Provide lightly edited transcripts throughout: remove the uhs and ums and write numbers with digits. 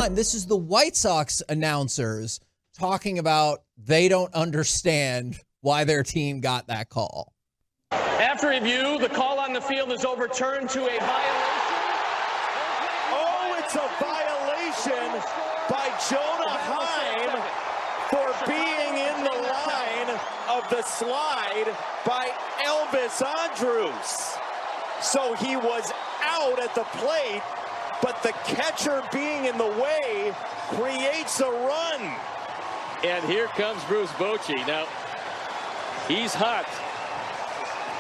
time. This is the White Sox announcers talking about they don't understand why their team got that call. After review, the call on the field is overturned to a violation. Oh, it's a violation by Jonah Heim for being in the line of the slide by Elvis Andrus. So he was out at the plate, but the catcher being in the way creates a run. And here comes Bruce Bochy. Now, he's hot,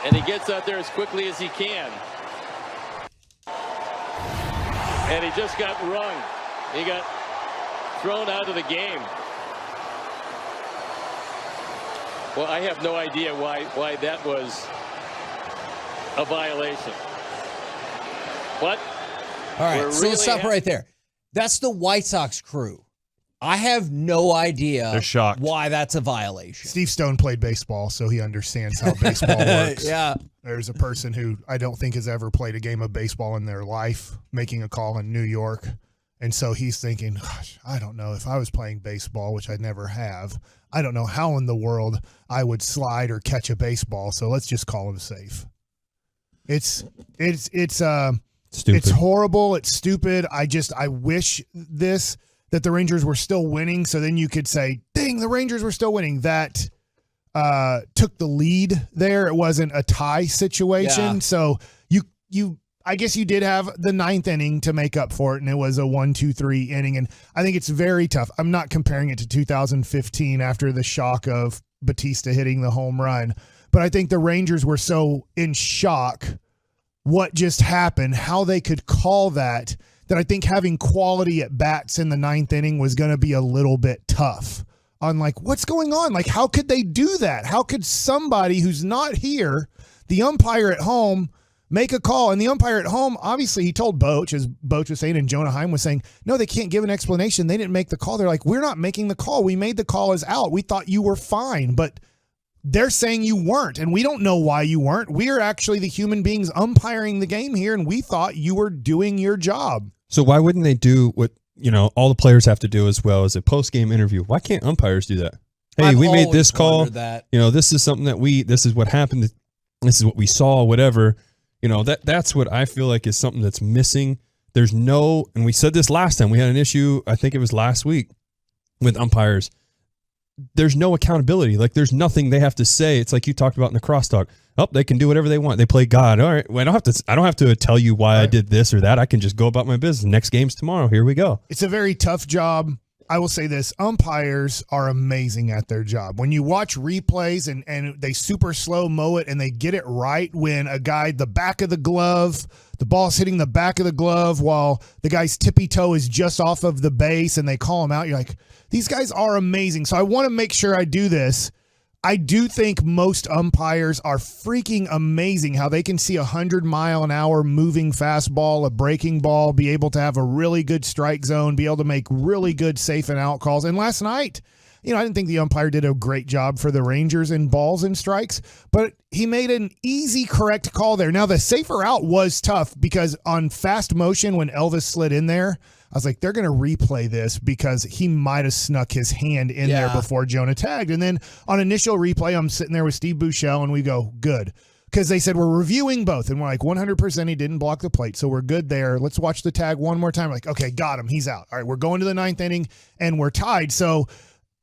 and he gets out there as quickly as he can. And he just got rung. He got thrown out of the game. Well, I have no idea why that was a violation. What? All right, so let's stop right there. That's the White Sox crew. I have no idea They're shocked. Why that's a violation. Steve Stone played baseball, so he understands how baseball works. Yeah. There's a person who I don't think has ever played a game of baseball in their life making a call in New York. And so he's thinking, gosh, I don't know if I was playing baseball, which I never have. I don't know how in the world I would slide or catch a baseball. So let's just call him safe. It's stupid. It's horrible. It's stupid. I wish that the Rangers were still winning. So then you could say, dang, the Rangers were still winning. That took the lead there. It wasn't a tie situation. Yeah. So I guess you did have the ninth inning to make up for it, and it was a 1-2-3 inning. And I think it's very tough. I'm not comparing it to 2015 after the shock of Batista hitting the home run, but I think the Rangers were so in shock what just happened, how they could call that I think having quality at bats in the ninth inning was going to be a little bit tough on like, what's going on? Like, how could they do that? How could somebody who's not here, the umpire at home, make a call? And the umpire at home, obviously he told Boch, as Boch was saying, and Jonah Heim was saying, no, they can't give an explanation. They didn't make the call. They're like, we're not making the call. We made the call as out. We thought you were fine, but they're saying you weren't, and we don't know why you weren't. We are actually the human beings umpiring the game here, and we thought you were doing your job. So why wouldn't they do what, all the players have to do as well as a post-game interview? Why can't umpires do that? Hey, we made this call. This is something this is what happened. This is what we saw, whatever. That's what I feel like is something that's missing. There's no, and we said this last time, we had an issue, I think it was last week, with umpires. There's no accountability. Like, there's nothing they have to say. It's like you talked about in the crosstalk. Oh, they can do whatever they want. They play God. All right. Well, I don't have to tell you why I did this or that. I can just go about my business. Next game's tomorrow. Here we go. It's a very tough job. I will say this, umpires are amazing at their job. When you watch replays and they super slow-mo it and they get it right when a guy, the back of the glove, the ball's hitting the back of the glove while the guy's tippy toe is just off of the base and they call him out, you're like, these guys are amazing. So I want to make sure I do this. I do think most umpires are freaking amazing how they can see 100-mile-an-hour moving fastball, a breaking ball, be able to have a really good strike zone, be able to make really good safe and out calls. And last night, I didn't think the umpire did a great job for the Rangers in balls and strikes, but he made an easy, correct call there. Now, the safer out was tough because on fast motion when Elvis slid in there, I was like, they're going to replay this because he might have snuck his hand in there before Jonah tagged. And then on initial replay, I'm sitting there with Steve Buechele, and we go, good. Because they said, we're reviewing both. And we're like, 100% he didn't block the plate, so we're good there. Let's watch the tag one more time. We're like, okay, got him. He's out. All right, we're going to the ninth inning, and we're tied. So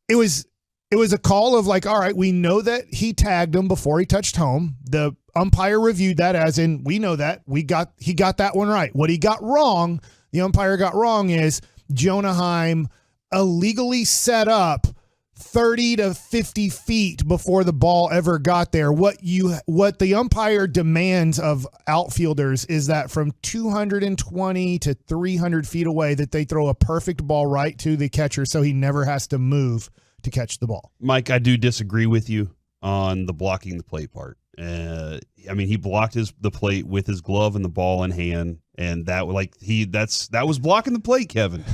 it was a call of like, all right, we know that he tagged him before he touched home. The umpire reviewed that as in, we know that. He got that one right. What he got wrong, the umpire got wrong, is Jonah Heim illegally set up 30 to 50 feet before the ball ever got there. What the umpire demands of outfielders is that from 220 to 300 feet away that they throw a perfect ball right to the catcher so he never has to move to catch the ball. Mike, I do disagree with you on the blocking the plate part. He blocked the plate with his glove and the ball in hand, and that was blocking the plate, Kevin.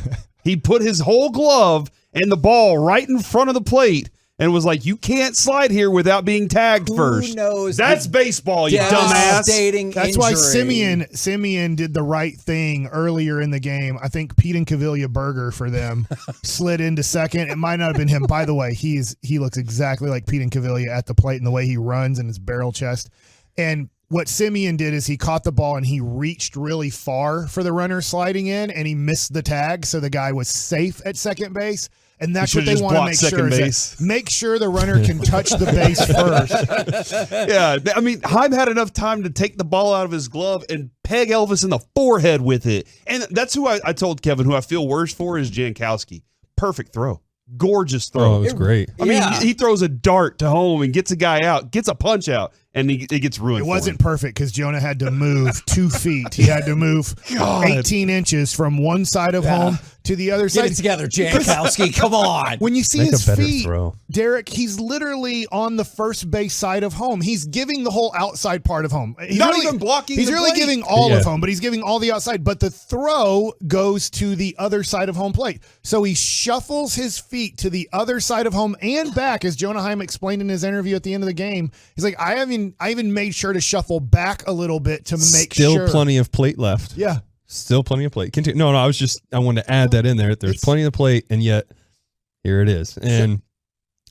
He put his whole glove and the ball right in front of the plate, and was like, you can't slide here without being tagged first. Who knows? That's baseball, you dumbass. That's why Simeon did the right thing earlier in the game. I think Pete and Cavilla Berger for them slid into second. It might not have been him. By the way, he looks exactly like Pete and Cavilla at the plate in the way he runs and his barrel chest. And what Simeon did is he caught the ball and he reached really far for the runner sliding in, and he missed the tag, so the guy was safe at second base. And that's what they want to make sure is make sure the runner can touch the base first. Yeah, I mean, Heim had enough time to take the ball out of his glove and peg Elvis in the forehead with it. And that's who I told Kevin, who I feel worse for is Jankowski. Perfect throw. Gorgeous throw. Oh, it was great. I mean, he throws a dart to home and gets a guy out, gets a punch out, and it gets ruined. It wasn't perfect because Jonah had to move 2 feet. He had to move 18 inches from one side of home to the other side. Get it together, Jankowski. Come on. When you see his feet, Derek, he's literally on the first base side of home. He's giving the whole outside part of home. He's not even blocking. He's really giving all of home, but he's giving all the outside. But the throw goes to the other side of home plate. So he shuffles his feet to the other side of home and back, as Jonah Heim explained in his interview at the end of the game. He's like, I even made sure to shuffle back a little bit to make sure. Still plenty of plate left. Yeah. Still plenty of plate. Continue. No, I wanted to add that in there. There's plenty of plate, and yet here it is. And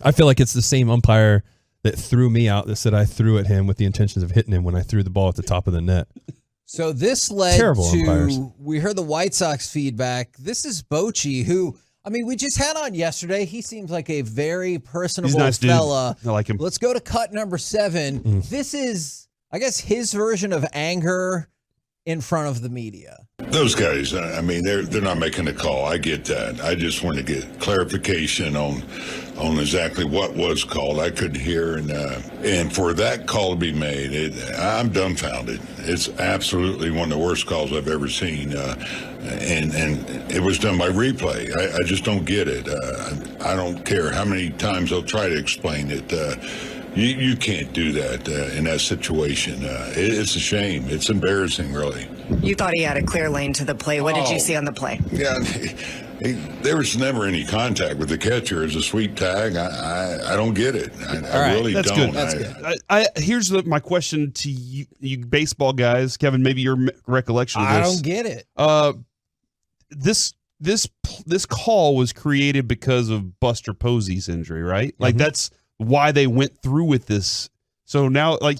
I feel like it's the same umpire that threw me out that said I threw at him with the intentions of hitting him when I threw the ball at the top of the net. So this led Terrible to, umpires. We heard the White Sox feedback. This is Bochy, who, I mean, we just had on yesterday. He seems like a very personable nice fella. Dude. I like him. Let's go to cut number 7. This is, I guess, his version of anger in front of the media. Those guys, I mean, they're not making a call. I get that. I just want to get clarification on exactly what was called. I couldn't hear, and for that call to be made, I'm dumbfounded. It's absolutely one of the worst calls I've ever seen, and it was done by replay. I just don't get it. I don't care how many times they'll try to explain it. You can't do that in that situation. It's a shame. It's embarrassing, really. You thought he had a clear lane to the plate. What did you see on the play? Yeah, there was never any contact with the catcher. It's a sweep tag. I don't get it. I really That's don't. Good. That's good. Here's my question to you baseball guys. Kevin, maybe your recollection of this. I don't get it. This call was created because of Buster Posey's injury, right? Like that's why they went through with this. So now, like,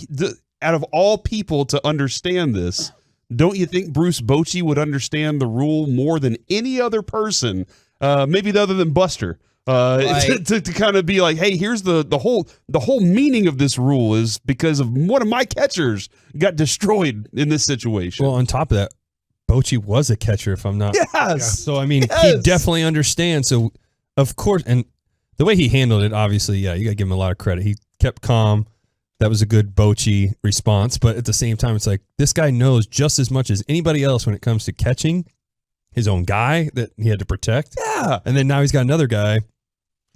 out of all people to understand this, don't you think Bruce Bochy would understand the rule more than any other person, maybe other than Buster, to kind of be like, hey, here's the whole meaning of this rule is because of one of my catchers got destroyed in this situation. Well, on top of that, Bochy was a catcher, if I'm not. Yes. So, I mean, he definitely understands. So, of course, and the way he handled it, obviously, you got to give him a lot of credit. He kept calm. That was a good Bochy response. But at the same time, it's like this guy knows just as much as anybody else when it comes to catching his own guy that he had to protect. Yeah. And then now he's got another guy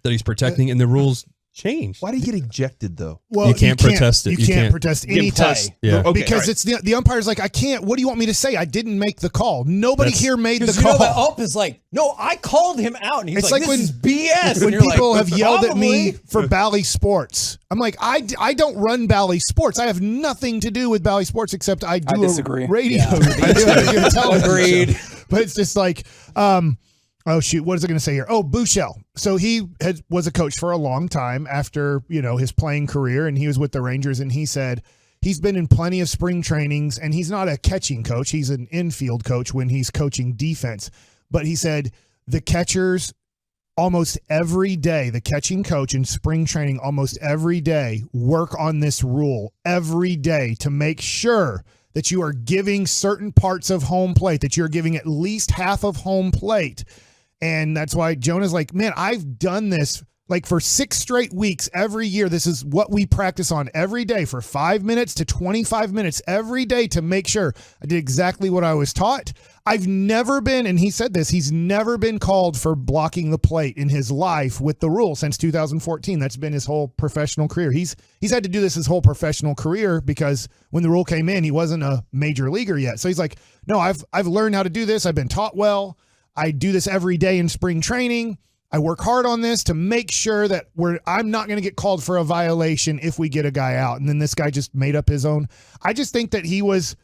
that he's protecting, and the rules changed. Why did he get ejected, though? Well, you can't protest it. You can't protest any time. Yeah. Okay, because it's the umpire's like, I can't. What do you want me to say? I didn't make the call. Nobody here made the call. You know, the ump is like, no, I called him out. And he's It's like, like this when- is BS. When And you're people like, have yelled at me probably. for Bally Sports, I'm like, I don't run Bally Sports. I have nothing to do with Bally Sports except I do disagree. a radio. Yeah. I do a television Agreed. show. But it's just like, oh shoot, what is I going to say here? Oh, Bouchel. So he was a coach for a long time after his playing career, and he was with the Rangers. And he said he's been in plenty of spring trainings, and he's not a catching coach. He's an infield coach when he's coaching defense. But he said the catchers almost every day, the catching coach in spring training almost every day work on this rule every day to make sure that you are giving certain parts of home plate, that you're giving at least half of home plate. And that's why Jonah's like, man, I've done this like for 6 straight weeks every year. This is what we practice on every day for 5 minutes to 25 minutes every day to make sure I did exactly what I was taught. I've never been, and he said this, he's never been called for blocking the plate in his life with the rule since 2014. That's been his whole professional career. He's had to do this his whole professional career because when the rule came in, he wasn't a major leaguer yet. So he's like, no, I've learned how to do this. I've been taught well. I do this every day in spring training. I work hard on this to make sure that I'm not going to get called for a violation if we get a guy out. And then this guy just made up his own. I just think that he was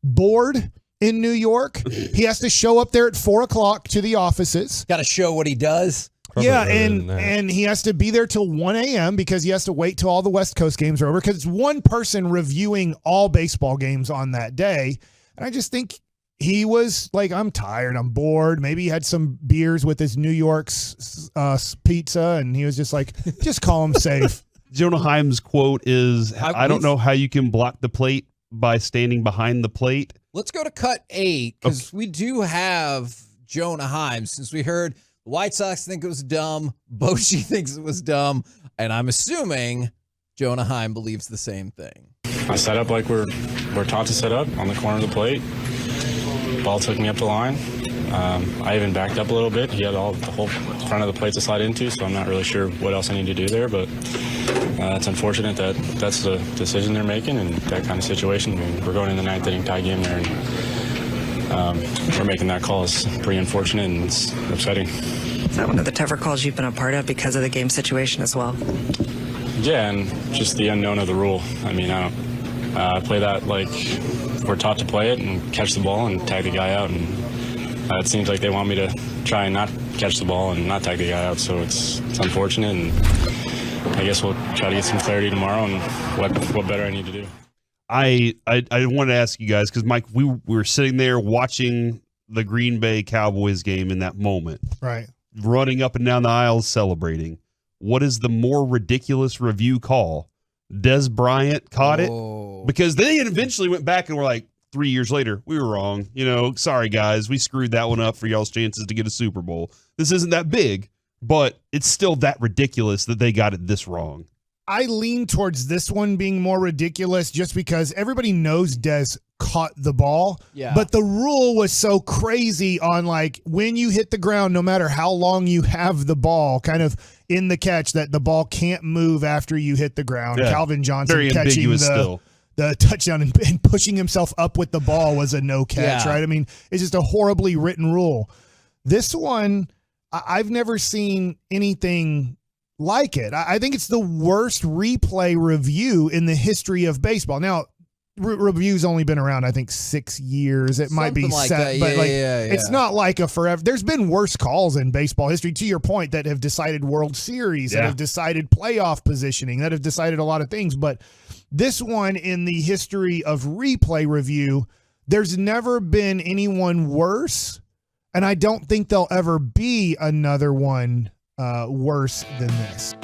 bored in New York. He has to show up there at 4:00 to the offices. Got to show what he does. Probably yeah, earlier than and he has to be there till 1 a.m. because he has to wait till all the West Coast games are over because it's one person reviewing all baseball games on that day. And I just think he was like, I'm tired, I'm bored. Maybe he had some beers with his New York's pizza, and he was just like, just call him safe. Jonah Heim's quote is, I don't know how you can block the plate by standing behind the plate. Let's go to cut 8 because we do have Jonah Heim. Since we heard the White Sox think it was dumb, Bochy thinks it was dumb, and I'm assuming Jonah Heim believes the same thing. I set up like we're taught to set up on the corner of the plate. Ball took me up the line. I even backed up a little bit. He had the whole front of the plate to slide into, so I'm not really sure what else I need to do there, but it's unfortunate that that's the decision they're making in that kind of situation. I mean, we're going in the 9th inning tie game there, and we're making that call. It's pretty unfortunate, and it's upsetting. Is that one of the tougher calls you've been a part of because of the game situation as well? Yeah, and just the unknown of the rule. I mean, I play that like we're taught to play it and catch the ball and tag the guy out, and it seems like they want me to try and not catch the ball and not tag the guy out, so it's unfortunate, and I guess we'll try to get some clarity tomorrow on what better I need to do. I wanted to ask you guys, because Mike, we were sitting there watching the Green Bay Cowboys game in that moment, right? Running up and down the aisles celebrating. What is the more ridiculous review call? Des Bryant caught it, because they eventually went back and were like, 3 years later, we were wrong. Sorry guys, we screwed that one up for y'all's chances to get a Super Bowl. This isn't that big, but it's still that ridiculous that they got it this wrong. I lean towards this one being more ridiculous just because everybody knows Dez caught the ball. Yeah. But the rule was so crazy on like when you hit the ground, no matter how long you have the ball, kind of in the catch, that the ball can't move after you hit the ground. Yeah. Calvin Johnson Very catching ambiguous still. The touchdown and pushing himself up with the ball was a no catch, right? I mean, it's just a horribly written rule. This one, I've never seen anything like it. I think it's the worst replay review in the history of baseball. Now, review's only been around, I think, 6 years. It might be like set, that. but Yeah. it's not like a forever. There's been worse calls in baseball history, to your point, that have decided World Series, that have decided playoff positioning, that have decided a lot of things. But this one, in the history of replay review, there's never been anyone worse, and I don't think there'll ever be another one worse than this.